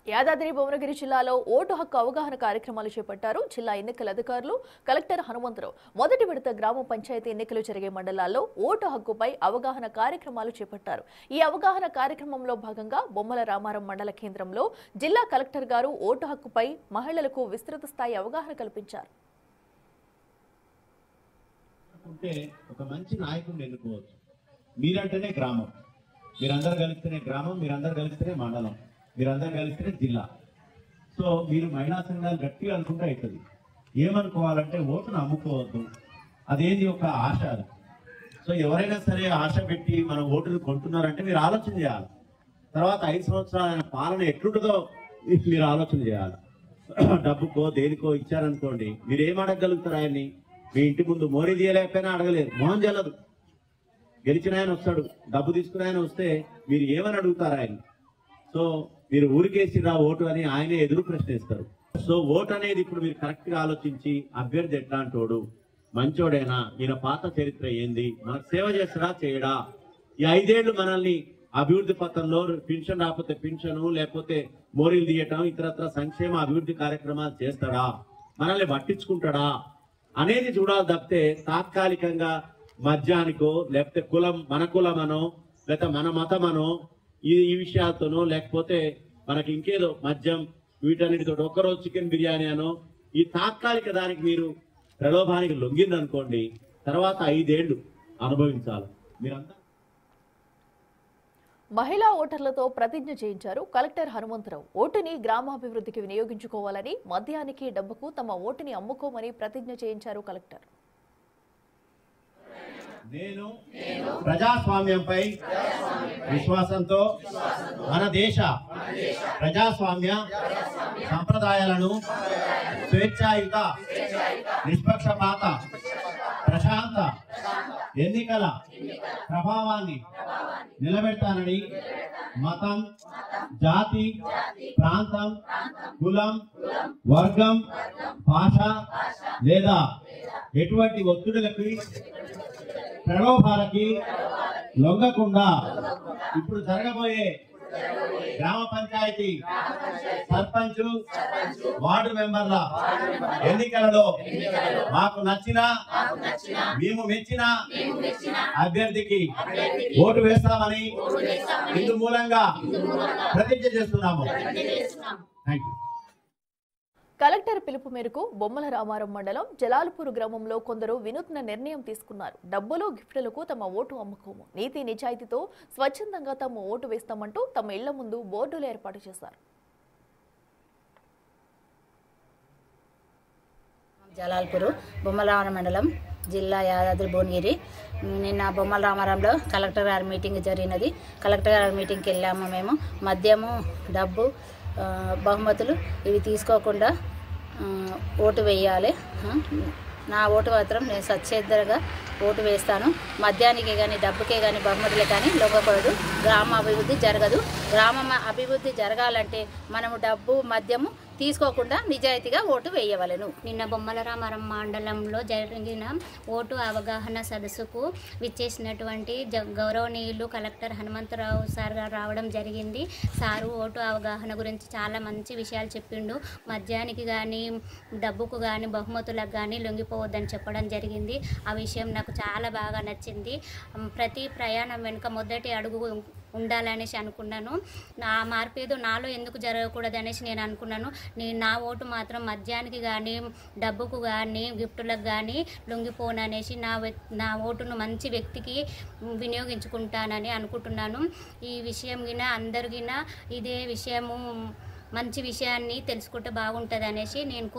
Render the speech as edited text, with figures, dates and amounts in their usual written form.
యాదాద్రి భువనగిరి జిల్లాలో ఓటు హక్కు అవగాహన కార్యక్రమాలు చేపట్టారు జిల్లా ఎన్నికల అధికారులు. కలెక్టర్ హనుమంతరావు మొదటి విడత గ్రామ పంచాయతీ ఎన్నికలు జరిగే మండలాల్లో ఓటు హక్కుపై అవగాహన కార్యక్రమాలు చేపట్టారు. ఈ అవగాహన కార్యక్రమంలో భాగంగా బొమ్మల రామారం మండల కేంద్రంలో జిల్లా కలెక్టర్ గారు ఓటు హక్కుపై మహిళలకు విస్తృత స్థాయి అవగాహన కల్పించారు. ఒక మంచి నాయకుడిని ఎన్నుకోవచ్చు. మీరంటేనే గ్రామం, మీరందరూ కలిస్తేనే గ్రామం, మీరందరూ కలిస్తేనే మండలం, మీరందరూ కలిస్తేనే జిల్లా. సో మీరు మహిళా సంఘాలు గట్టిగా అనుకుంటే అవుతుంది. ఏమనుకోవాలంటే ఓటును అమ్ముకోవద్దు, అదేంది ఒక ఆశ. సో ఎవరైనా సరే ఆశ పెట్టి మన ఓటును కొంటున్నారంటే మీరు ఆలోచన చేయాలి. తర్వాత 5 సంవత్సరాల పాలన ఎట్లుంటుందో మీరు ఆలోచన చేయాలి. డబ్బుకో దేనికో ఇచ్చారనుకోండి, మీరు ఏం అడగగలుగుతారు? ఆయన్ని మీ ఇంటి ముందు మోరీ తీయలేకపోయినా అడగలేరు, మొహం చెల్లదు. గెలిచిన ఆయన వస్తాడు, డబ్బు తీసుకుని ఆయన వస్తే మీరు ఏమని అడుగుతారు ఆయన? సో మీరు ఊరికేసిరా ఓటు అని ఆయనే ఎదురు ప్రశ్నిస్తారు. సో ఓటు అనేది ఇప్పుడు మీరు కరెక్ట్ గా ఆలోచించి అభ్యర్థి ఎట్లాంటోడు, మంచోడేనా, ఈయన పాత చరిత్ర ఏంది, మనకు సేవ చేస్తాడా చేయడా, ఈ 5 ఏళ్లు మనల్ని అభివృద్ధి పథంలో పెన్షన్ రాకపోతే పెన్షన్, లేకపోతే మోరీలు తీయటం, ఇతరత్ర సంక్షేమ అభివృద్ధి కార్యక్రమాలు చేస్తాడా, మనల్ని పట్టించుకుంటాడా అనేది చూడాలి తప్పితే తాత్కాలికంగా మద్యానికో లేకపోతే కులం, మన కులమనో లేకపోతే మన మతమనో ఈ విషయాలతోనో, లేకపోతే మనకి ఇంకేదో మద్యం వీటన్నిటితో ఒక్కరోజు చికెన్ బిర్యానీ అనో ఈ తాత్కాలిక దానికి మీరు ప్రలోభానికి లొంగిందనుకోండి, తర్వాత 5 ఏళ్లు అనుభవించాలి మీరంతా. మహిళా ఓటర్లతో ప్రతిజ్ఞ చేయించారు కలెక్టర్ హనుమంతరావు. ఓటుని గ్రామాభివృద్ధికి వినియోగించుకోవాలని, మద్యానికి డబ్బుకు తమ ఓటుని అమ్ముకోమని ప్రతిజ్ఞ చేయించారు కలెక్టర్. నేను ప్రజాస్వామ్యంపై విశ్వాసంతో మన దేశ ప్రజాస్వామ్య సంప్రదాయాలను స్వేచ్ఛాయుత, నిష్పక్షపాత, ప్రశాంత ఎన్నికల ప్రభావాన్ని నిలబెడతానని మతం, జాతి, ప్రాంతం, కులం, వర్గం, భాష లేదా ఎటువంటి ఒత్తిడులకి, ప్రలోభాలకి లొంగకుండా ఇప్పుడు జరగబోయే గ్రామ పంచాయతీ సర్పంచ్, వార్డు మెంబర్ల ఎన్నికలలో మాకు నచ్చిన, మేము మెచ్చిన అభ్యర్థికి ఓటు వేస్తామని ఇందు మూలంగా ప్రతిజ్ఞ చేస్తున్నాము. Thank you. కలెక్టర్ పిలుపు మేరకు బొమ్మల రామారం మండలం జలాల్పూర్ గ్రామంలో కొందరు వినూత్న నిర్ణయం తీసుకున్నారు. డబ్బులు, గిఫ్టులకు తమ ఓటు అమ్ముకోము, నీతి నిజాయితీతో స్వచ్ఛందంగా తమ ఓటు వేస్తామంటూ తమ ఇళ్ల ముందు బోర్డులు ఏర్పాటు చేశారు. జలాల్పూర్ బొమ్మలరామారం మండలం, జిల్లా యాదాద్రి భువనగిరి. నిన్న బొమ్మల రామారంలో కలెక్టర్ గారి మీటింగ్ జరిగినది. కలెక్టర్ గారి మీటింగ్కి వెళ్ళాము మేము. మద్యము, డబ్బు, బహుమతులు ఇవి తీసుకోకుండా ఓటు వేయాలి. నా ఓటు మాత్రం నేను స్వచ్ఛందంగా ఓటు వేస్తాను. మద్యానికి కానీ, డబ్బుకే కానీ, బహుమతులే కానీ లొంగకూడదు. గ్రామ అభివృద్ధి జరగదు. గ్రామ అభివృద్ధి జరగాలంటే మనము డబ్బు, మద్యము తీసుకోకుండా నిజాయితీగా ఓటు వేయవలెను. నిన్న బొమ్మల రామారం మండలంలో జరిగిన ఓటు అవగాహన సదస్సుకు విచ్చేసినటువంటి గౌరవనీయులు కలెక్టర్ హనుమంతరావు సార్ గారు రావడం జరిగింది. సారు ఓటు అవగాహన గురించి చాలా మంచి విషయాలు చెప్పిండు. మద్యానికి కానీ, డబ్బుకు కానీ, బహుమతులకు కానీ లొంగిపోవద్దని చెప్పడం జరిగింది. ఆ విషయం నాకు చాలా బాగా నచ్చింది. ప్రతి ప్రయాణం వెనుక మొదటి అడుగు ఉండాలనేసి అనుకున్నాను. నా మార్పేదో నాలో ఎందుకు జరగకూడదు అనేసి నేను అనుకున్నాను. నా ఓటు మాత్రం మద్యానికి కానీ, డబ్బుకు కానీ, గిఫ్టులకు కానీ లొంగిపోననేసి నా ఓటును మంచి వ్యక్తికి వినియోగించుకుంటానని అనుకుంటున్నాను. ఈ విషయం గిన అందరిగిన ఇదే విషయము, మంచి విషయాన్ని తెలుసుకుంటే బాగుంటుంది అనేసి నేను